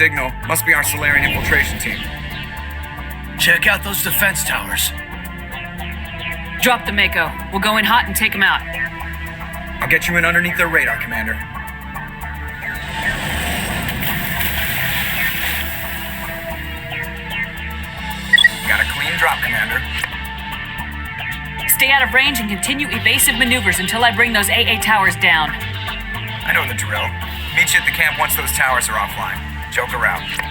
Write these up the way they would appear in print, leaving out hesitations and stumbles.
signal. Must be our Solarian infiltration team. Check out those defense towers. Drop the Mako. We'll go in hot and take them out. I'll get you in underneath their radar, Commander. Got a clean drop, Commander. Stay out of range and continue evasive maneuvers until I bring those AA towers down. I know the drill. Meet you at the camp once those towers are offline. Joker out.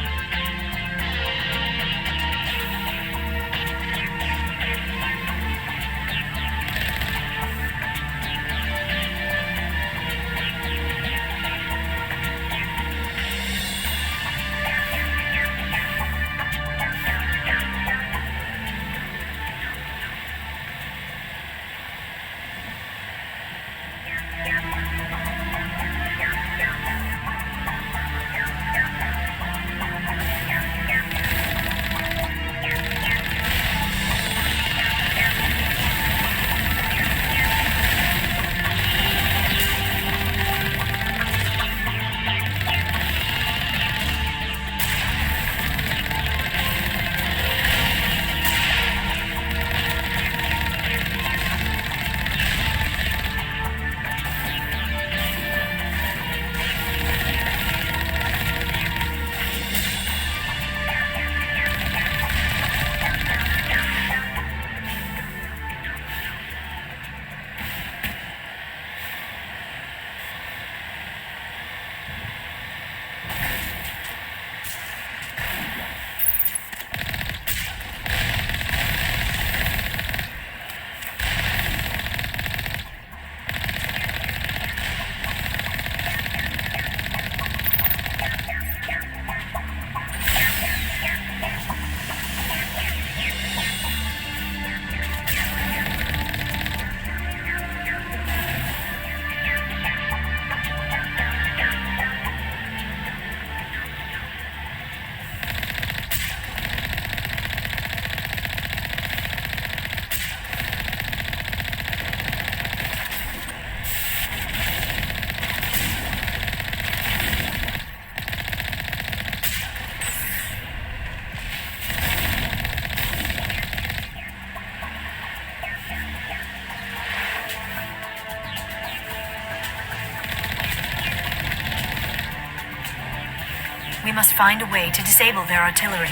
We must find a way to disable their artillery.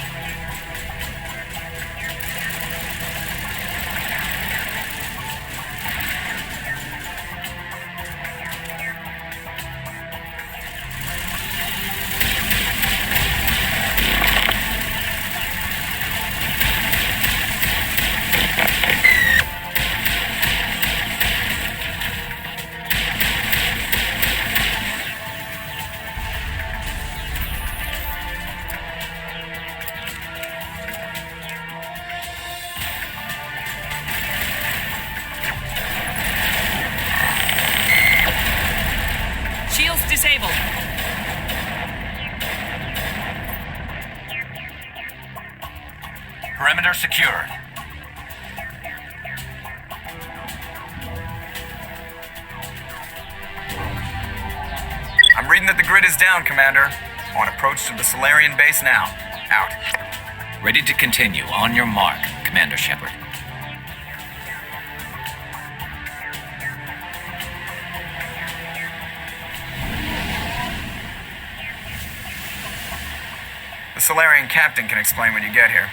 Shields disabled. Perimeter secured. I'm reading that the grid is down, Commander. On approach to the Solarian base now. Out. Ready to continue. On your mark, Commander Shepard. The Solarian captain can explain when you get here.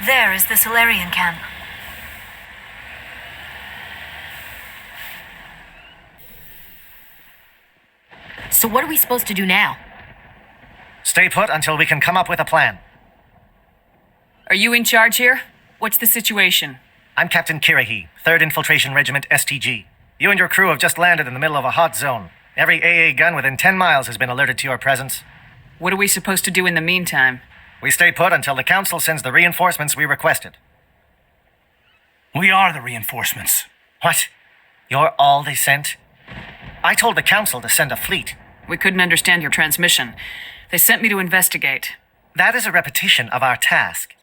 There is the Solarian camp. So what are we supposed to do now? Stay put until we can come up with a plan. Are you in charge here? What's the situation? I'm Captain Kirahi, 3rd Infiltration Regiment STG. You and your crew have just landed in the middle of a hot zone. Every AA gun within 10 miles has been alerted to your presence. What are we supposed to do in the meantime? We stay put until the Council sends the reinforcements we requested. We are the reinforcements. What? You're all they sent? I told the Council to send a fleet. We couldn't understand your transmission. They sent me to investigate. That is a repetition of our task.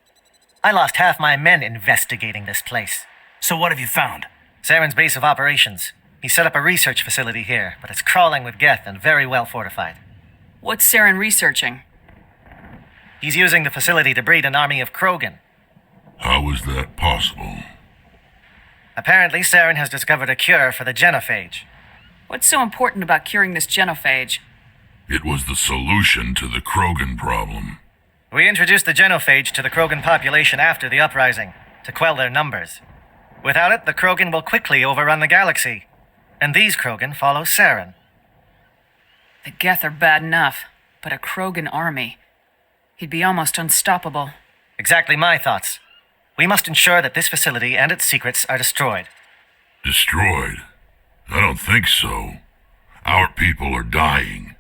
I lost half my men investigating this place. So what have you found? Saren's base of operations. He set up a research facility here, but it's crawling with Geth and very well fortified. What's Saren researching? He's using the facility to breed an army of Krogan. How is that possible? Apparently, Saren has discovered a cure for the genophage. What's so important about curing this genophage? It was the solution to the Krogan problem. We introduced the genophage to the Krogan population after the uprising, to quell their numbers. Without it, the Krogan will quickly overrun the galaxy. And these Krogan follow Saren. The Geth are bad enough, but a Krogan army. He'd be almost unstoppable. Exactly my thoughts. We must ensure that this facility and its secrets are destroyed. Destroyed? I don't think so. Our people are dying.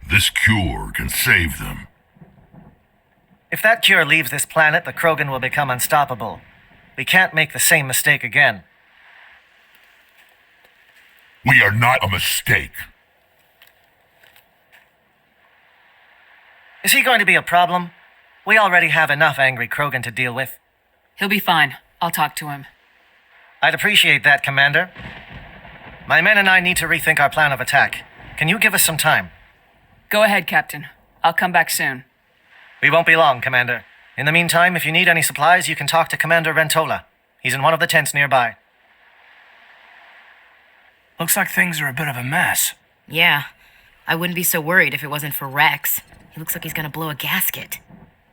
This cure can save them. If that cure leaves this planet, the Krogan will become unstoppable. We can't make the same mistake again. We are not a mistake. Is he going to be a problem? We already have enough angry Krogan to deal with. He'll be fine. I'll talk to him. I'd appreciate that, Commander. My men and I need to rethink our plan of attack. Can you give us some time? Go ahead, Captain. I'll come back soon. We won't be long, Commander. In the meantime, if you need any supplies, you can talk to Commander Rentola. He's in one of the tents nearby. Looks like things are a bit of a mess. Yeah. I wouldn't be so worried if it wasn't for Rex. He looks like he's gonna blow a gasket.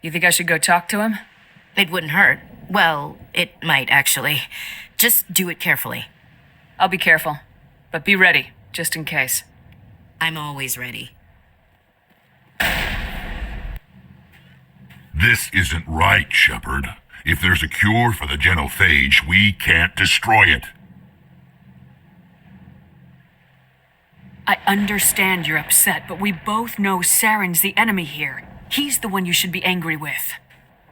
You think I should go talk to him? It wouldn't hurt. Well, it might actually. Just do it carefully. I'll be careful. But be ready, just in case. I'm always ready. This isn't right, Shepard. If there's a cure for the genophage, we can't destroy it. I understand you're upset, but we both know Saren's the enemy here. He's the one you should be angry with.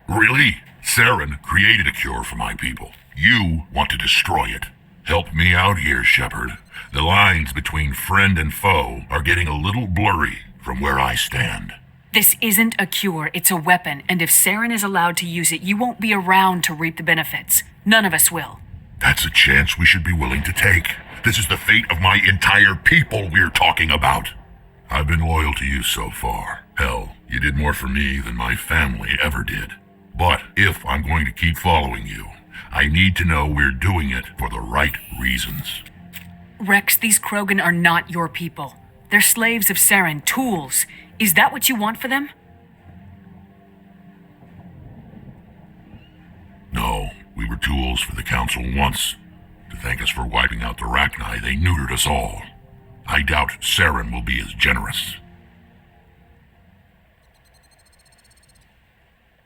Really? Saren created a cure for my people. You want to destroy it. Help me out here, Shepard. The lines between friend and foe are getting a little blurry from where I stand. This isn't a cure, it's a weapon, and if Saren is allowed to use it, you won't be around to reap the benefits. None of us will. That's a chance we should be willing to take. This is the fate of my entire people we're talking about. I've been loyal to you so far. Hell, you did more for me than my family ever did. But if I'm going to keep following you, I need to know we're doing it for the right reasons. Rex, these Krogan are not your people. They're slaves of Saren, tools. Is that what you want for them? No, we were tools for the Council once. To thank us for wiping out the Rachni, they neutered us all. I doubt Saren will be as generous.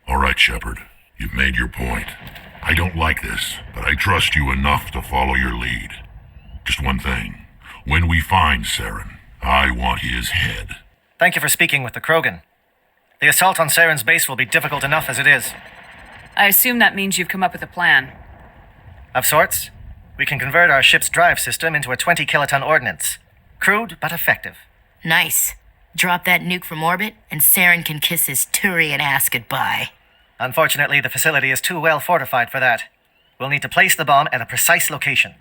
All right, Shepard. You've made your point. I don't like this, but I trust you enough to follow your lead. Just one thing. When we find Saren, I want his head. Thank you for speaking with the Krogan. The assault on Saren's base will be difficult enough as it is. I assume that means you've come up with a plan. Of sorts. We can convert our ship's drive system into a 20-kiloton ordnance. Crude, but effective. Nice. Drop that nuke from orbit, and Saren can kiss his Turian ass goodbye. Unfortunately, the facility is too well fortified for that. We'll need to place the bomb at a precise location.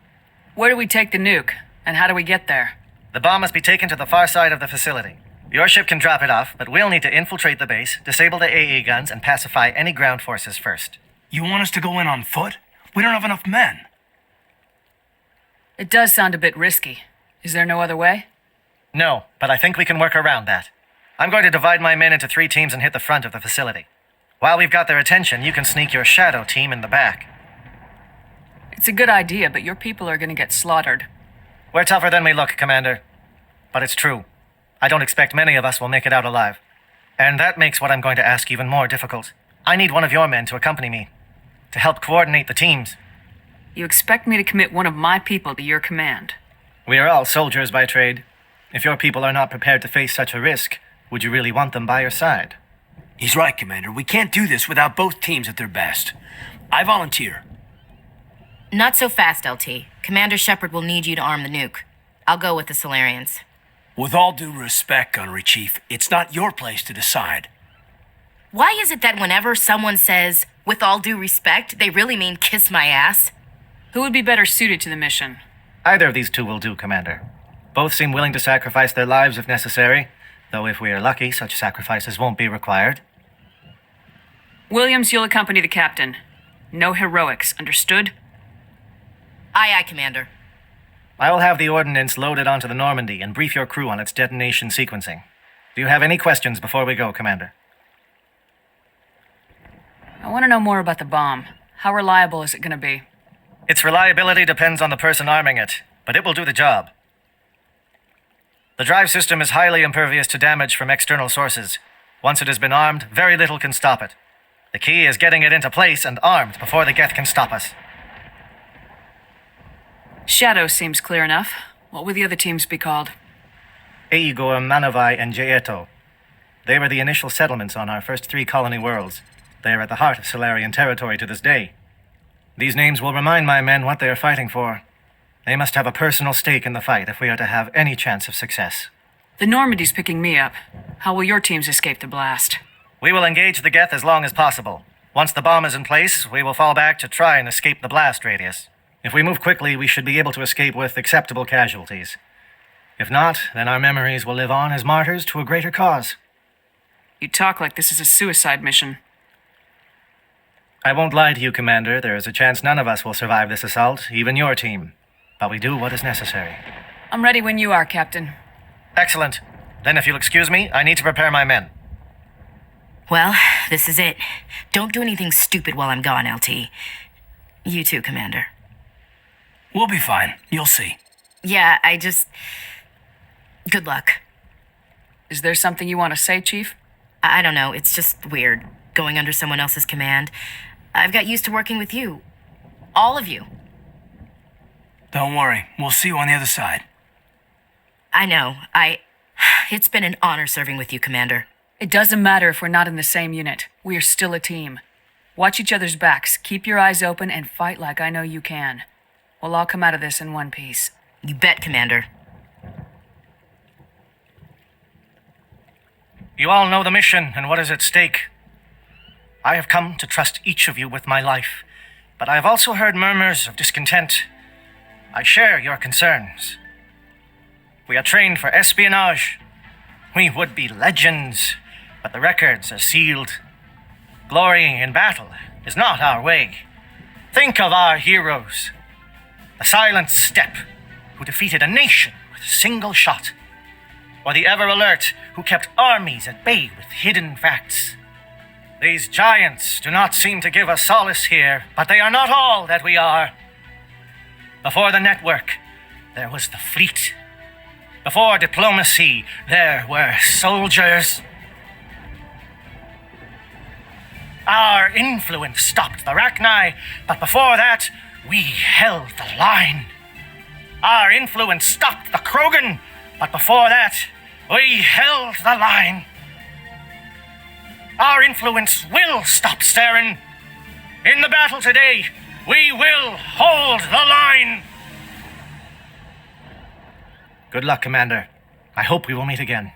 Where do we take the nuke? And how do we get there? The bomb must be taken to the far side of the facility. Your ship can drop it off, but we'll need to infiltrate the base, disable the AA guns, and pacify any ground forces first. You want us to go in on foot? We don't have enough men. It does sound a bit risky. Is there no other way? No, but I think we can work around that. I'm going to divide my men into 3 teams and hit the front of the facility. While we've got their attention, you can sneak your shadow team in the back. It's a good idea, but your people are going to get slaughtered. We're tougher than we look, Commander. But it's true. I don't expect many of us will make it out alive. And that makes what I'm going to ask even more difficult. I need one of your men to accompany me, to help coordinate the teams. You expect me to commit one of my people to your command? We are all soldiers by trade. If your people are not prepared to face such a risk, would you really want them by your side? He's right, Commander. We can't do this without both teams at their best. I volunteer. Not so fast, LT. Commander Shepard will need you to arm the nuke. I'll go with the Solarians. With all due respect, Gunnery Chief, it's not your place to decide. Why is it that whenever someone says, with all due respect, they really mean kiss my ass? Who would be better suited to the mission? Either of these two will do, Commander. Both seem willing to sacrifice their lives if necessary, though if we are lucky, such sacrifices won't be required. Williams, you'll accompany the captain. No heroics, understood? Aye, Commander. I will have the ordnance loaded onto the Normandy and brief your crew on its detonation sequencing. Do you have any questions before we go, Commander? I want to know more about the bomb. How reliable is it going to be? Its reliability depends on the person arming it, but it will do the job. The drive system is highly impervious to damage from external sources. Once it has been armed, very little can stop it. The key is getting it into place and armed before the Geth can stop us. Shadow seems clear enough. What would the other teams be called? Aegor, Manavai, and Jaeto. They were the initial settlements on our first 3 colony worlds. They are at the heart of Solarian territory to this day. These names will remind my men what they are fighting for. They must have a personal stake in the fight if we are to have any chance of success. The Normandy's picking me up. How will your teams escape the blast? We will engage the Geth as long as possible. Once the bomb is in place, we will fall back to try and escape the blast radius. If we move quickly, we should be able to escape with acceptable casualties. If not, then our memories will live on as martyrs to a greater cause. You talk like this is a suicide mission. I won't lie to you, Commander. There is a chance none of us will survive this assault, even your team. But we do what is necessary. I'm ready when you are, Captain. Excellent. Then if you'll excuse me, I need to prepare my men. Well, this is it. Don't do anything stupid while I'm gone, LT. You too, Commander. We'll be fine. You'll see. Yeah, Good luck. Is there something you want to say, Chief? I don't know, it's just weird, going under someone else's command. I've got used to working with you. All of you. Don't worry. We'll see you on the other side. I know, It's been an honor serving with you, Commander. It doesn't matter if we're not in the same unit. We are still a team. Watch each other's backs, keep your eyes open, and fight like I know you can. We'll all come out of this in one piece. You bet, Commander. You all know the mission and what is at stake. I have come to trust each of you with my life, but I have also heard murmurs of discontent. I share your concerns. We are trained for espionage. We would be legends, but the records are sealed. Glorying in battle is not our way. Think of our heroes. The Silent Step, who defeated a nation with a single shot. Or the Ever Alert, who kept armies at bay with hidden facts. These giants do not seem to give us solace here, but they are not all that we are. Before the network, there was the fleet. Before diplomacy, there were soldiers. Our influence stopped the Rachni, but before that, we held the line. Our influence stopped the Krogan, but before that, we held the line. Our influence will stop Saren. In the battle today, we will hold the line. Good luck, Commander. I hope we will meet again.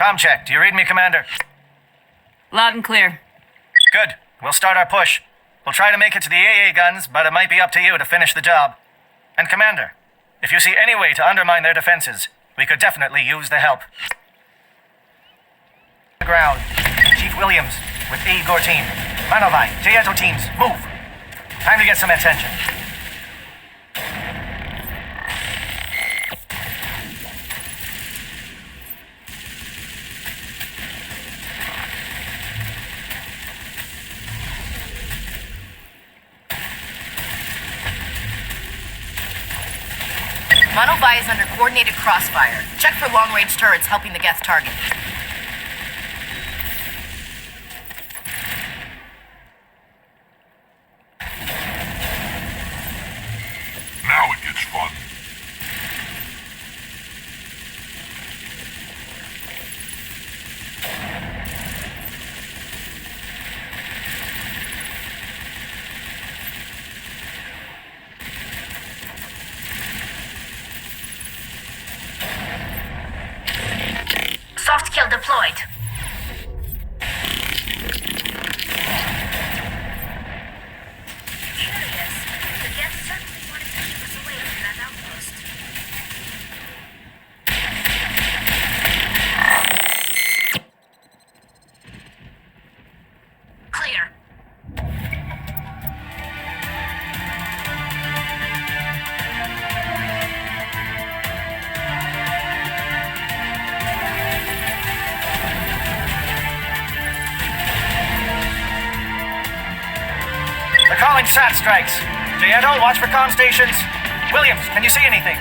Comm check. Do you read me, Commander? Loud and clear. Good. We'll start our push. We'll try to make it to the AA guns, but it might be up to you to finish the job. And Commander, if you see any way to undermine their defenses, we could definitely use the help. The ground. Chief Williams with Aegor team. Manavai, Jaeto teams, move. Time to get some attention. Manavai is under coordinated crossfire. Check for long-range turrets helping the Geth target. Now it gets fun. Soft kill deployed. Curious. The Geth certainly wanted to keep us away from that outpost. Clear. They're calling SAT strikes. Jaeto, watch for comm stations. Williams, can you see anything?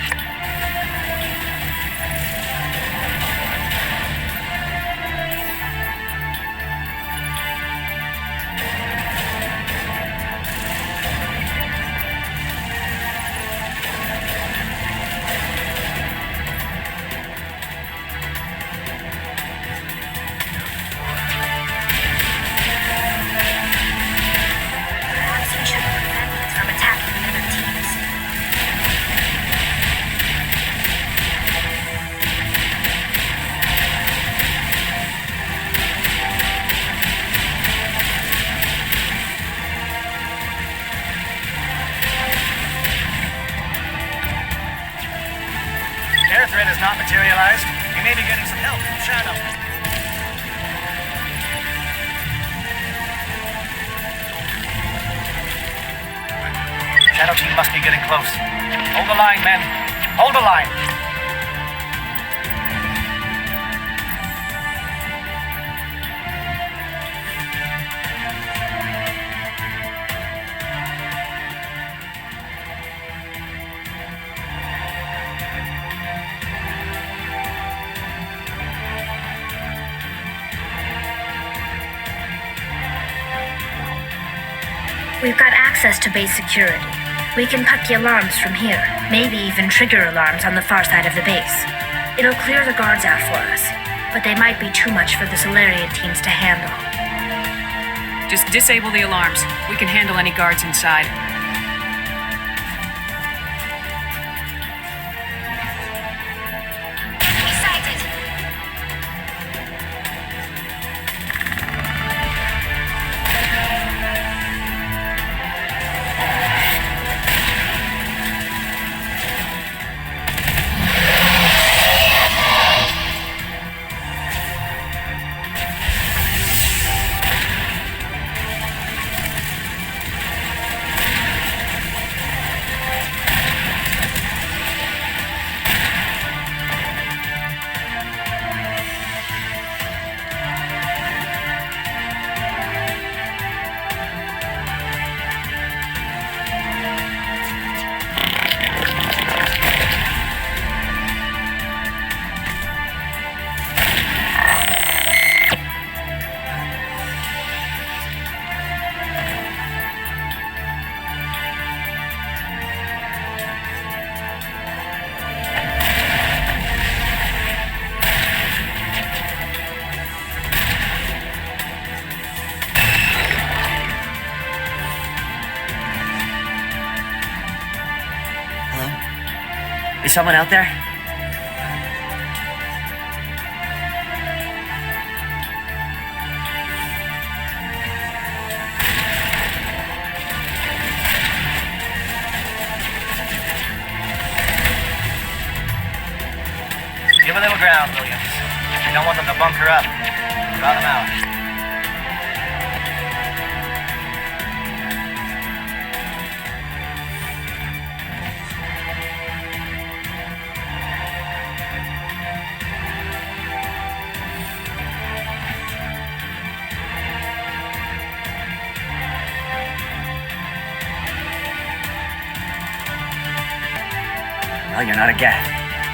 Perhaps we should prevent it from attacking the other teams. Air threat has not materialized. We may be getting some help from Shadow. Shadow team must be getting close. Hold the line, men. Hold the line. We've got access to base security. We can cut the alarms from here, maybe even trigger alarms on the far side of the base. It'll clear the guards out for us, but they might be too much for the Solarian teams to handle. Just disable the alarms. We can handle any guards inside. We sighted! Is someone out there? Give a little ground, Williams. We don't want them to bunker up. Draw them out. Well, you're not a Geth,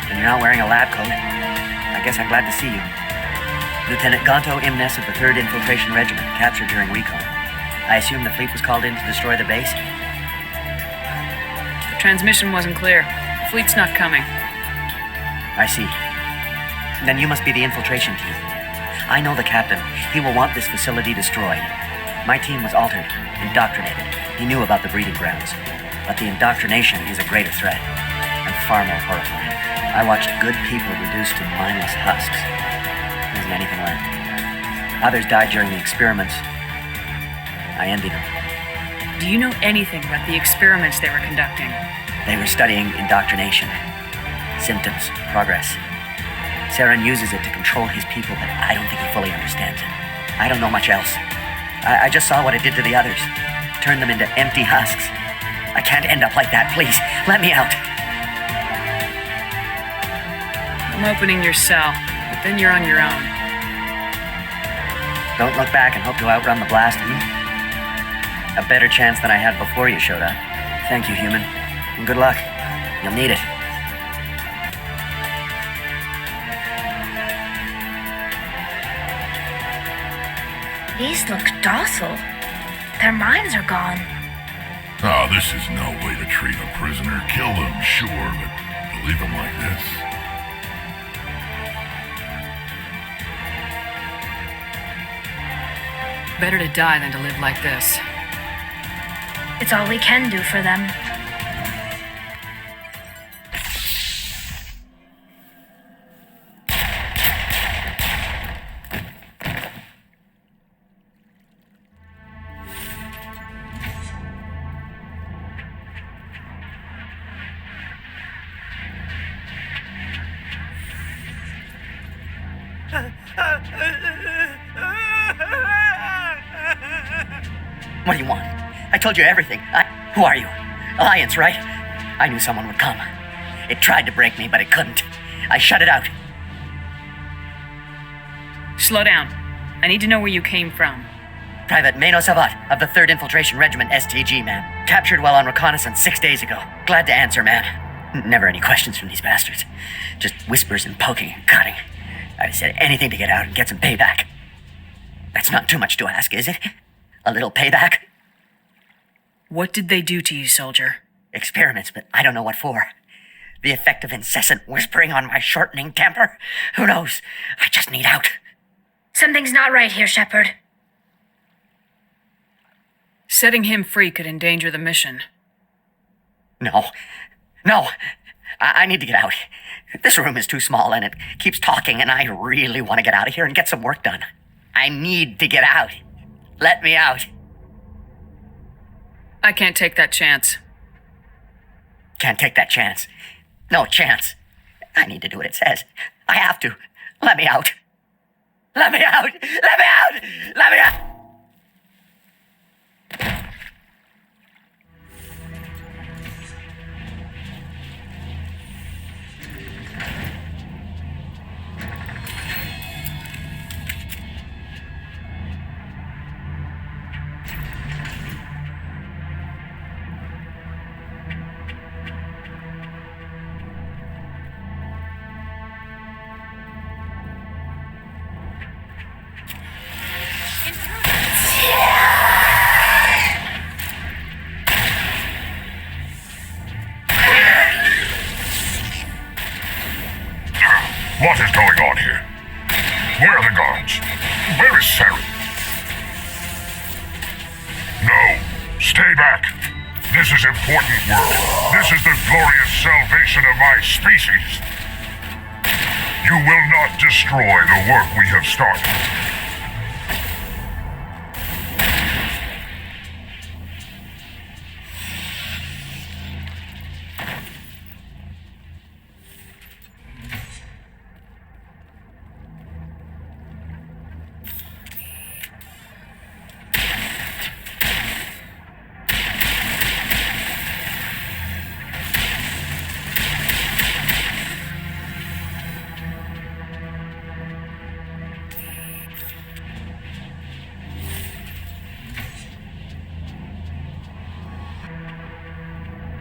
and you're not wearing a lab coat. I guess I'm glad to see you. Lieutenant Gonto Imnes of the 3rd Infiltration Regiment, captured during recon. I assume the fleet was called in to destroy the base? The transmission wasn't clear. The fleet's not coming. I see. Then you must be the infiltration team. I know the captain. He will want this facility destroyed. My team was altered, indoctrinated. He knew about the breeding grounds. But the indoctrination is a greater threat, and far more horrifying. I watched good people reduced to mindless husks. wasn't anything left. Others died during the experiments. I envy them. Do you know anything about the experiments they were conducting? They were studying indoctrination, symptoms, progress. Saren uses it to control his people, but I don't think he fully understands it. I don't know much else. I just saw what it did to the others. Turned them into empty husks. I can't end up like that, please. Let me out. I'm opening your cell, but then you're on your own. Don't look back and hope to outrun the blast, A better chance than I had before you showed up. Thank you, human. And good luck. You'll need it. These look docile. Their minds are gone. Oh, this is no way to treat a prisoner. Kill them, sure, but to leave them like this? Better to die than to live like this. It's all we can do for them. What do you want? I told you everything. Who are you? Alliance, right? I knew someone would come. It tried to break me, but it couldn't. I shut it out. Slow down. I need to know where you came from. Private Mano Savat of the 3rd Infiltration Regiment, STG, man. Captured while on reconnaissance 6 days ago. Glad to answer, man. Never any questions from these bastards. Just whispers and poking and cutting. I'd have said anything to get out and get some payback. That's not too much to ask, is it? A little payback? What did they do to you, soldier? Experiments, but I don't know what for. The effect of incessant whispering on my shortening temper? Who knows? I just need out. Something's not right here, Shepard. Setting him free could endanger the mission. No. I need to get out. This room is too small and it keeps talking, and I really want to get out of here and get some work done. I need to get out. Let me out. I can't take that chance. Can't take that chance. No chance. I need to do what it says. I have to. Let me out. Let me out. Let me out. Let me out. What is going on here? Where are the guards? Where is Saren? No, stay back. This is important work. This is the glorious salvation of my species. You will not destroy the work we have started.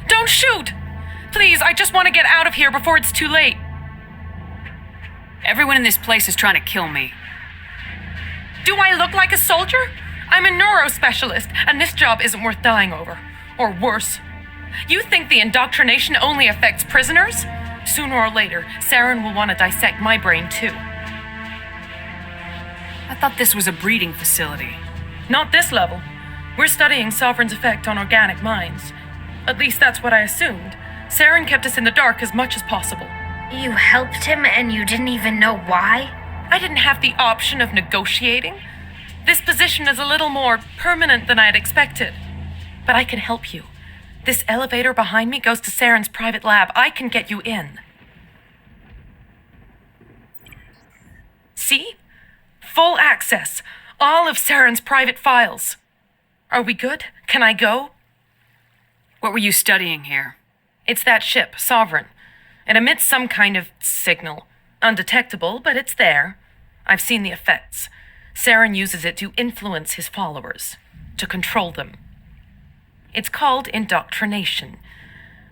Don't shoot! Please, I just want to get out of here before it's too late. Everyone in this place is trying to kill me. Do I look like a soldier? I'm a neurospecialist, and this job isn't worth dying over. Or worse. You think the indoctrination only affects prisoners? Sooner or later, Saren will want to dissect my brain too. I thought this was a breeding facility. Not this level. We're studying Sovereign's effect on organic minds. At least that's what I assumed. Saren kept us in the dark as much as possible. You helped him and you didn't even know why? I didn't have the option of negotiating. This position is a little more permanent than I had expected. But I can help you. This elevator behind me goes to Saren's private lab. I can get you in. See? Full access. All of Saren's private files. Are we good? Can I go? What were you studying here? It's that ship, Sovereign. It emits some kind of signal. Undetectable, but it's there. I've seen the effects. Saren uses it to influence his followers, to control them. It's called indoctrination.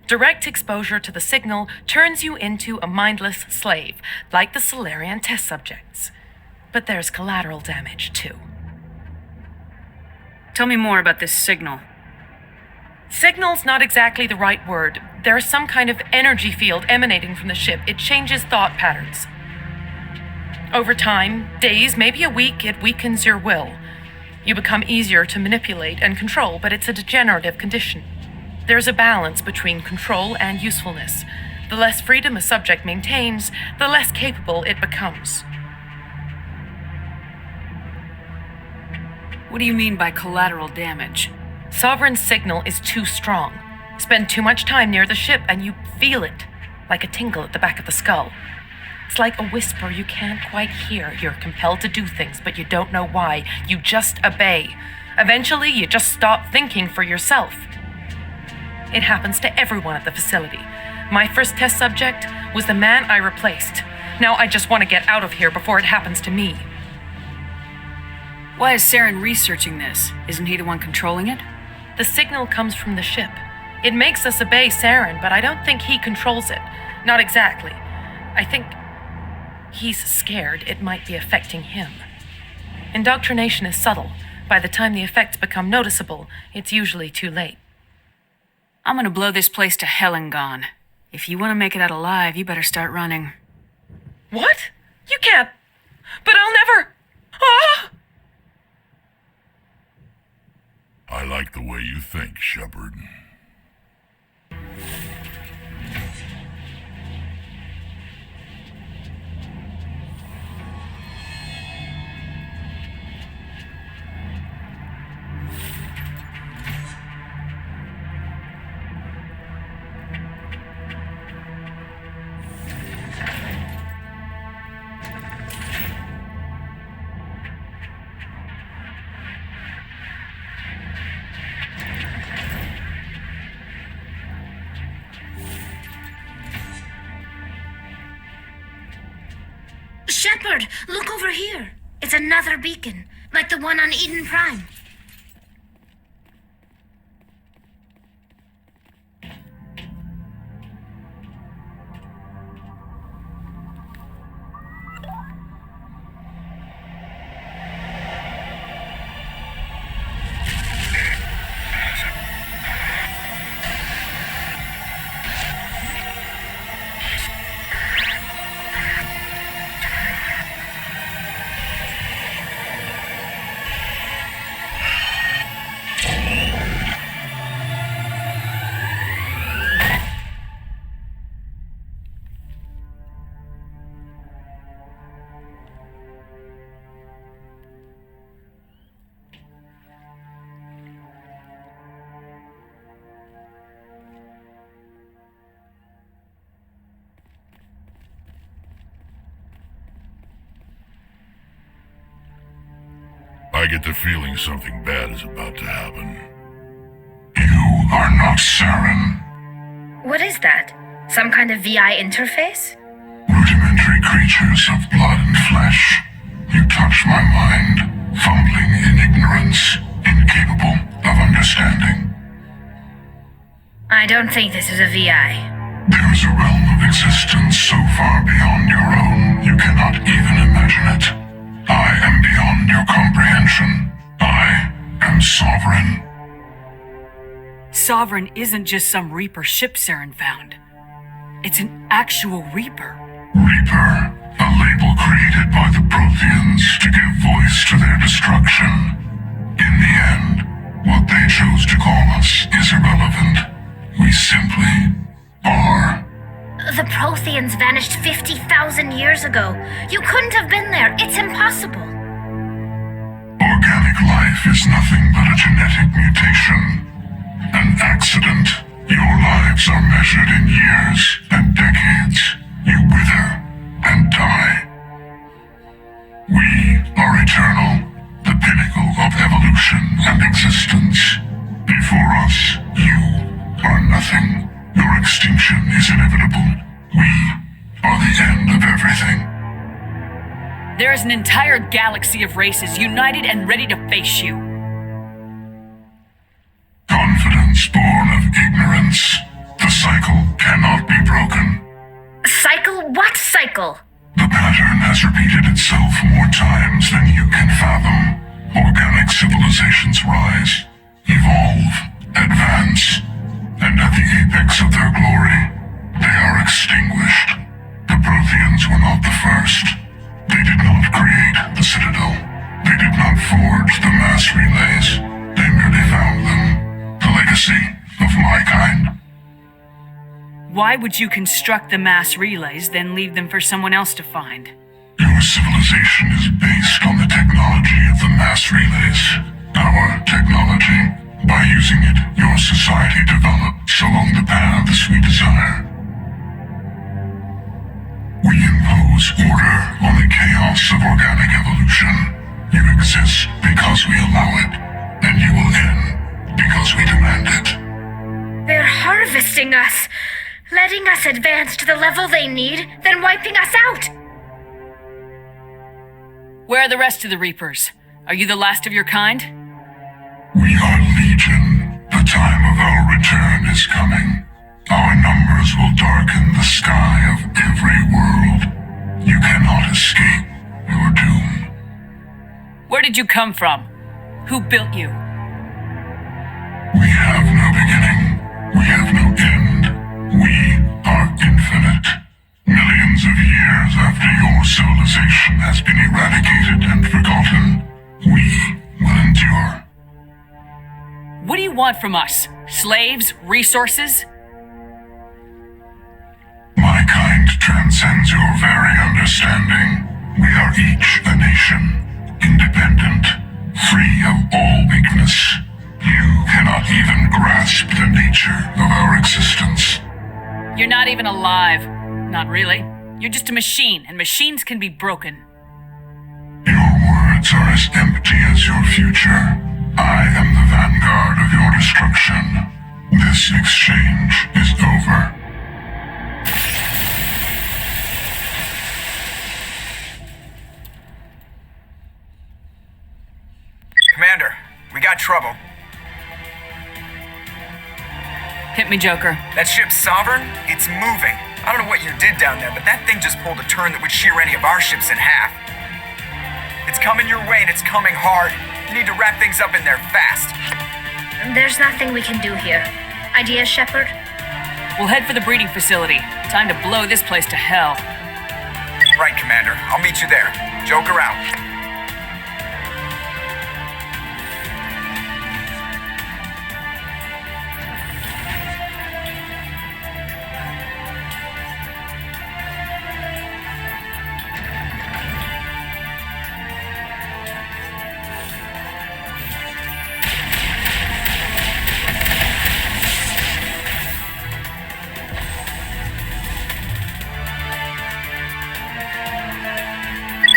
Direct exposure to the signal turns you into a mindless slave, like the Solarian test subjects. But there's collateral damage, too. Tell me more about this signal. Signal's not exactly the right word. There's some kind of energy field emanating from the ship. It changes thought patterns. Over time, days, maybe a week, it weakens your will. You become easier to manipulate and control, but it's a degenerative condition. There's a balance between control and usefulness. The less freedom a subject maintains, the less capable it becomes. What do you mean by collateral damage? Sovereign's signal is too strong. Spend too much time near the ship and you feel it, like a tingle at the back of the skull. It's like a whisper you can't quite hear. You're compelled to do things, but you don't know why. You just obey. Eventually, you just stop thinking for yourself. It happens to everyone at the facility. My first test subject was the man I replaced. Now I just want to get out of here before it happens to me. Why is Saren researching this? Isn't he the one controlling it? The signal comes from the ship. It makes us obey Saren, but I don't think he controls it. Not exactly. I think he's scared it might be affecting him. Indoctrination is subtle. By the time the effects become noticeable, it's usually too late. I'm gonna blow this place to hell and gone. If you want to make it out alive, you better start running. What? You can't. But I'll never. Ah! I like the way you think, Shepard. Shepard, look over here. It's another beacon, like the one on Eden Prime. I get the feeling something bad is about to happen. You are not Saren. What is that? Some kind of VI interface? Rudimentary creatures of blood and flesh. You touch my mind, fumbling in ignorance, incapable of understanding. I don't think this is a VI. There is a realm of existence so far beyond your own, you cannot even imagine it. I am beyond your comprehension. I am Sovereign. Sovereign isn't just some Reaper ship Saren found. It's an actual Reaper. Reaper, a label created by the Protheans to give voice to their destruction. In the end, what they chose to call us is irrelevant. We simply are. The Protheans vanished 50,000 years ago. You couldn't have been there. It's impossible. Organic life is nothing but a genetic mutation. An accident. Your lives are measured in years and decades. You wither and die. We are eternal, the pinnacle of evolution and existence. Before us, you are nothing. Your extinction is inevitable. We are the end of everything. There is an entire galaxy of races united and ready to face you. Confidence born of ignorance. The cycle cannot be broken. Cycle? What cycle? The pattern has repeated itself more times than you can fathom. Organic civilizations rise, evolve, advance, and at the apex of their glory, they are extinguished. The Protheans were not the first. They did not create the Citadel. They did not forge the mass relays. They merely found them. The legacy of my kind. Why would you construct the mass relays, then leave them for someone else to find? Your civilization is based on the technology of the mass relays. Our technology. By using it, your society develops along the paths we desire. We impose order on the chaos of organic evolution. You exist because we allow it, and you will end because we demand it. They're harvesting us, letting us advance to the level they need, then wiping us out. Where are the rest of the Reapers? Are you the last of your kind? We are legion. The time of our return is coming. Our numbers will darken the sky of every world. You cannot escape your doom. Where did you come from? Who built you? We have no beginning. We have no end. We are infinite. Millions of years after your civilization has been eradicated and forgotten, we will endure. What do you want from us? Slaves? Resources? My kind transcends your very understanding. We are each a nation, independent, free of all weakness. You cannot even grasp the nature of our existence. You're not even alive. Not really. You're just a machine, and machines can be broken. Your words are as empty as your future. I am the vanguard of your destruction. This exchange is over. Commander, we got trouble. Hit me, Joker. That ship Sovereign, it's moving. I don't know what you did down there, but that thing just pulled a turn that would shear any of our ships in half. It's coming your way and it's coming hard. You need to wrap things up in there fast. There's nothing we can do here. Ideas, Shepard? We'll head for the breeding facility. Time to blow this place to hell. Right, Commander. I'll meet you there. Joker out.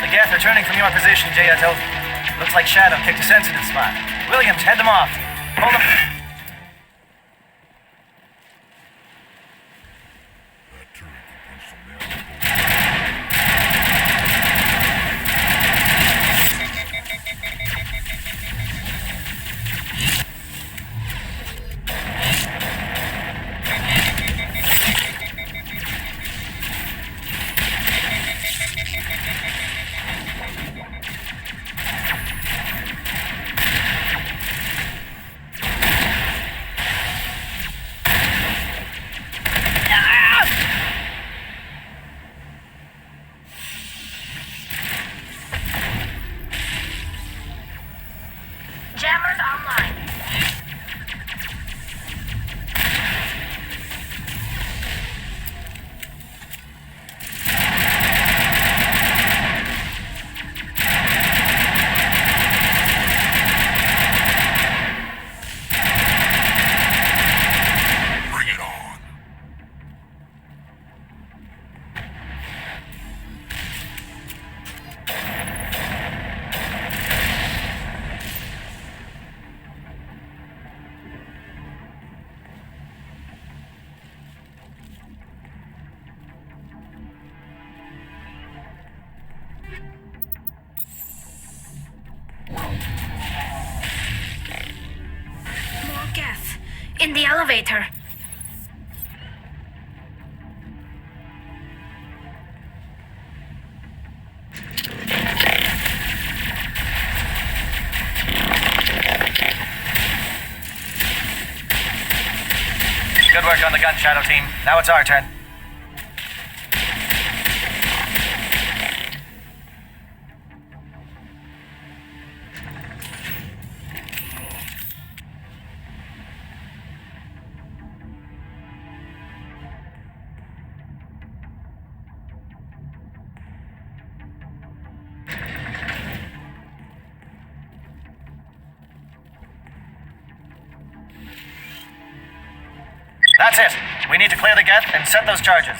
The Geth are turning from your position, Jayato. Looks like Shadow picked a sensitive spot. Williams, head them off. Hold them. In the elevator. Good work on the gun, Shadow Team. Now it's our turn. That's it. We need to clear the geth and set those charges.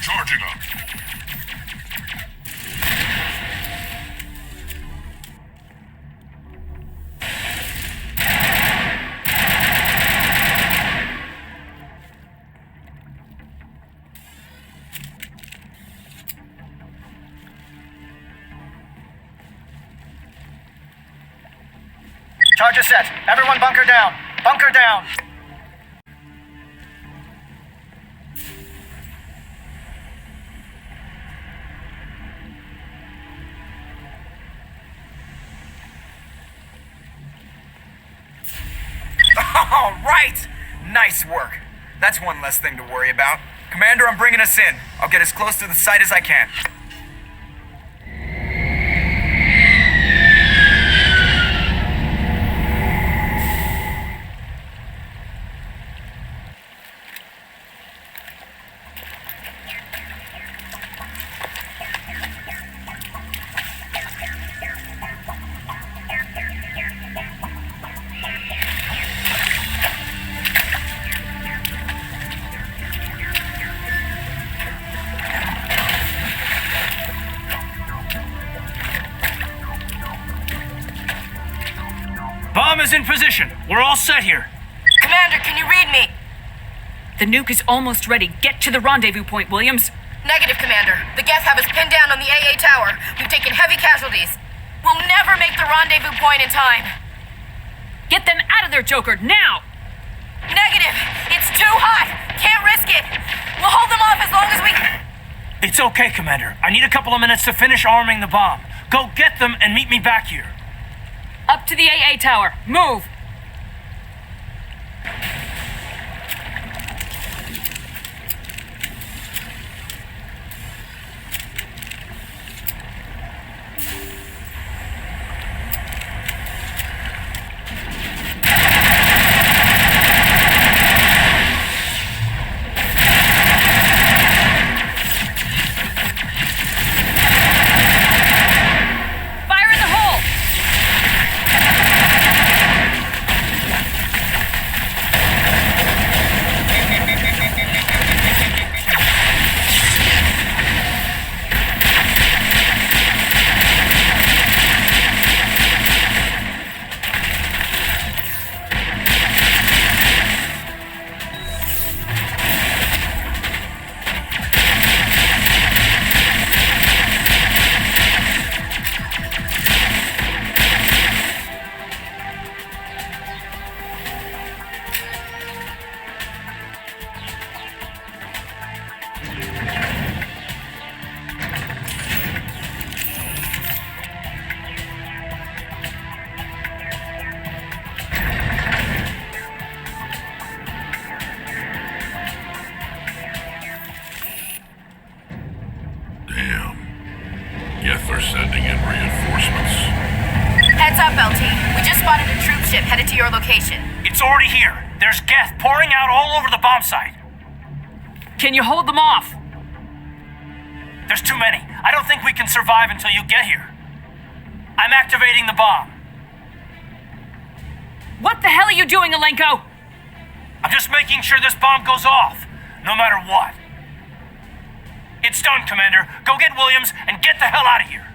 Charging up. Charges set. Everyone bunker down. Bunker down. All right! Nice work. That's one less thing to worry about. Commander, I'm bringing us in. I'll get as close to the site as I can. Bomb is in position. We're all set here. Commander, can you read me? The nuke is almost ready. Get to the rendezvous point, Williams. Negative, Commander. The Geth have us pinned down on the AA tower. We've taken heavy casualties. We'll never make the rendezvous point in time. Get them out of there, Joker, now! Negative. It's too hot. Can't risk it. We'll hold them off as long as we... It's okay, Commander. I need a couple of minutes to finish arming the bomb. Go get them and meet me back here. Up to the AA tower. Move! sending in reinforcements. Heads up, LT. We just spotted a troop ship headed to your location. It's already here. There's geth pouring out all over the bomb site. Can you hold them off? There's too many. I don't think we can survive until you get here. I'm activating the bomb. What the hell are you doing, Alenko? I'm just making sure this bomb goes off, no matter what. It's done, Commander. Go get Williams and get the hell out of here.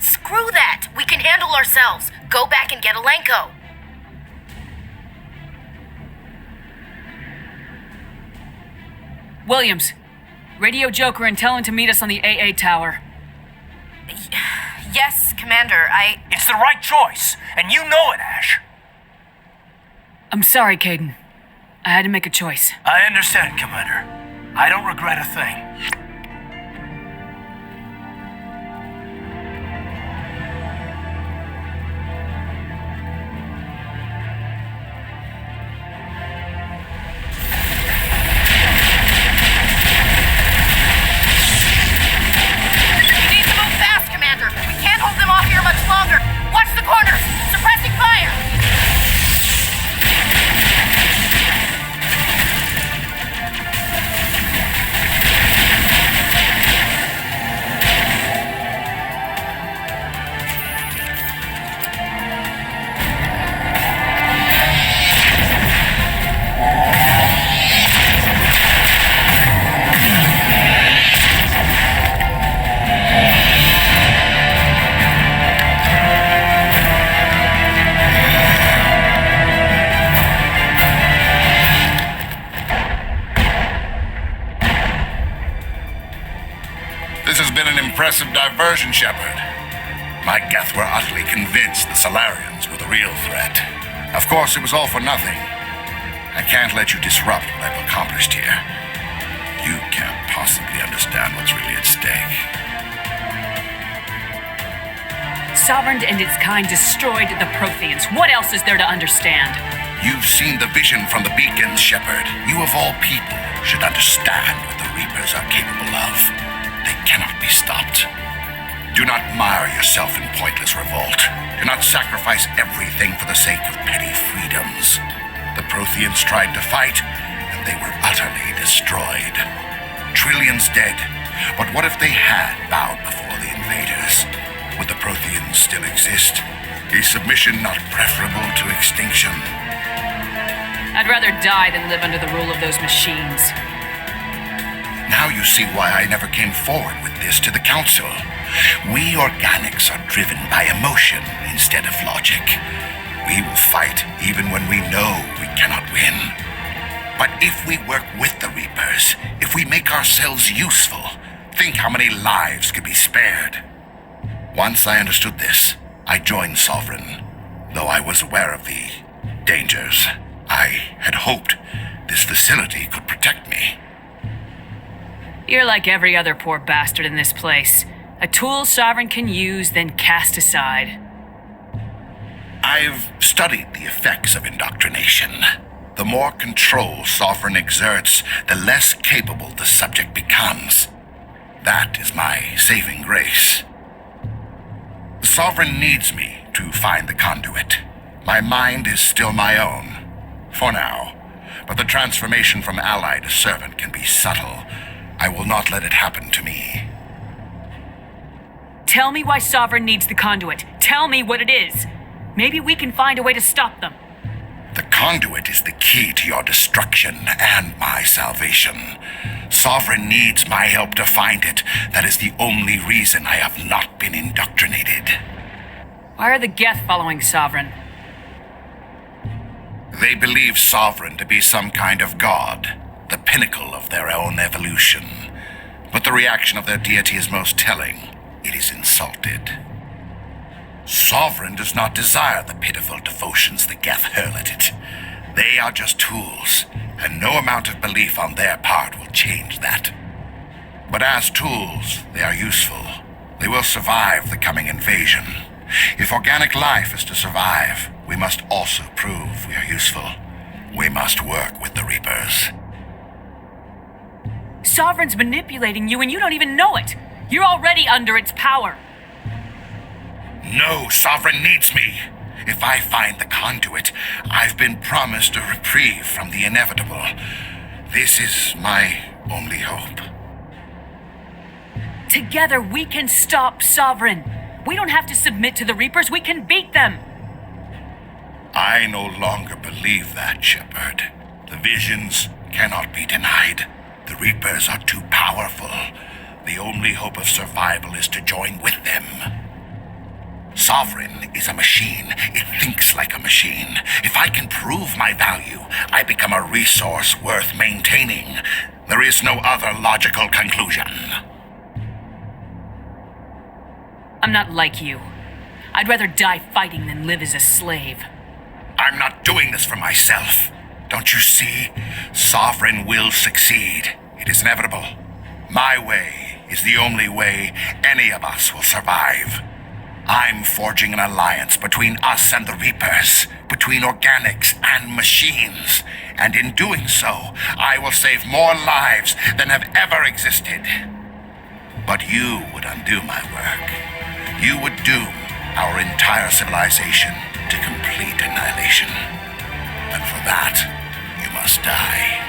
Screw that! We can handle ourselves. Go back and get Alenko. Williams, radio Joker and tell him to meet us on the AA tower. Yes, Commander, It's the right choice, and you know it, Ash. I'm sorry, Caden. I had to make a choice. I understand, Commander. I don't regret a thing. we need to move fast, Commander. We can't hold them off here much longer. Watch the corners. Suppressing fire. This has been an impressive diversion, Shepard. My Geth were utterly convinced the Solarians were the real threat. Of course, it was all for nothing. I can't let you disrupt what I've accomplished here. You can't possibly understand what's really at stake. Sovereign and its kind destroyed the Protheans. What else is there to understand? You've seen the vision from the beacons, Shepard. You of all people should understand what the Reapers are capable of. They cannot be stopped. Do not mire yourself in pointless revolt. Do not sacrifice everything for the sake of petty freedoms. The Protheans tried to fight, and they were utterly destroyed. Trillions dead. But what if they had bowed before the invaders? Would the Protheans still exist? Is submission not preferable to extinction? I'd rather die than live under the rule of those machines. Now you see why I never came forward with this to the Council. We organics are driven by emotion instead of logic. We will fight even when we know we cannot win. But if we work with the Reapers, if we make ourselves useful, think how many lives could be spared. Once I understood this, I joined Sovereign, though I was aware of the dangers. I had hoped this facility could protect me. You're like every other poor bastard in this place. A tool Sovereign can use, then cast aside. I've studied the effects of indoctrination. The more control Sovereign exerts, the less capable the subject becomes. That is my saving grace. Sovereign needs me to find the conduit. My mind is still my own, for now. But the transformation from ally to servant can be subtle. I will not let it happen to me. Tell me why Sovereign needs the conduit. Tell me what it is. Maybe we can find a way to stop them. The conduit is the key to your destruction and my salvation. Sovereign needs my help to find it. That is the only reason I have not been indoctrinated. Why are the Geth following Sovereign? They believe Sovereign to be some kind of god, the pinnacle of their own evolution. But the reaction of their deity is most telling. It is insulted. Sovereign does not desire the pitiful devotions the Geth hurl at it. They are just tools, and no amount of belief on their part will change that. But as tools, they are useful. They will survive the coming invasion. If organic life is to survive, we must also prove we are useful. We must work with the Reapers. Sovereign's manipulating you and you don't even know it. You're already under its power. No, Sovereign needs me. If I find the conduit, I've been promised a reprieve from the inevitable. This is my only hope. Together we can stop Sovereign. We don't have to submit to the Reapers, we can beat them. I no longer believe that, Shepard. The visions cannot be denied. The Reapers are too powerful. The only hope of survival is to join with them. Sovereign is a machine. It thinks like a machine. If I can prove my value, I become a resource worth maintaining. There is no other logical conclusion. I'm not like you. I'd rather die fighting than live as a slave. I'm not doing this for myself. Don't you see? Sovereign will succeed. It is inevitable. My way is the only way any of us will survive. I'm forging an alliance between us and the Reapers, between organics and machines, and in doing so, I will save more lives than have ever existed. But you would undo my work. You would doom our entire civilization to complete annihilation. And for that, you must die.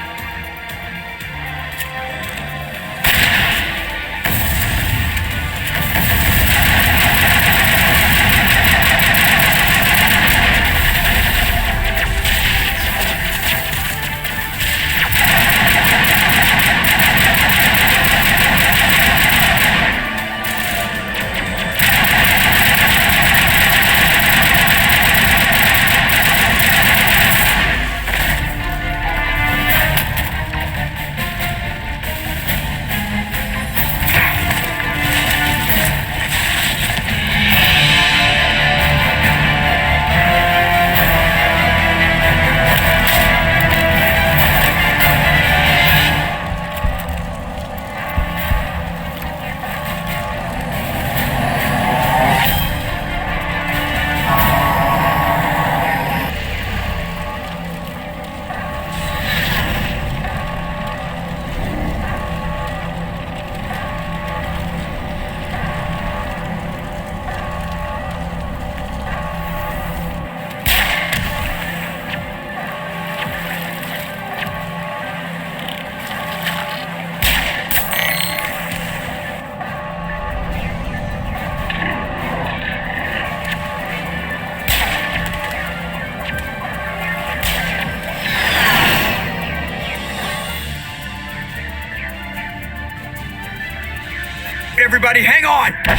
Everybody, hang on!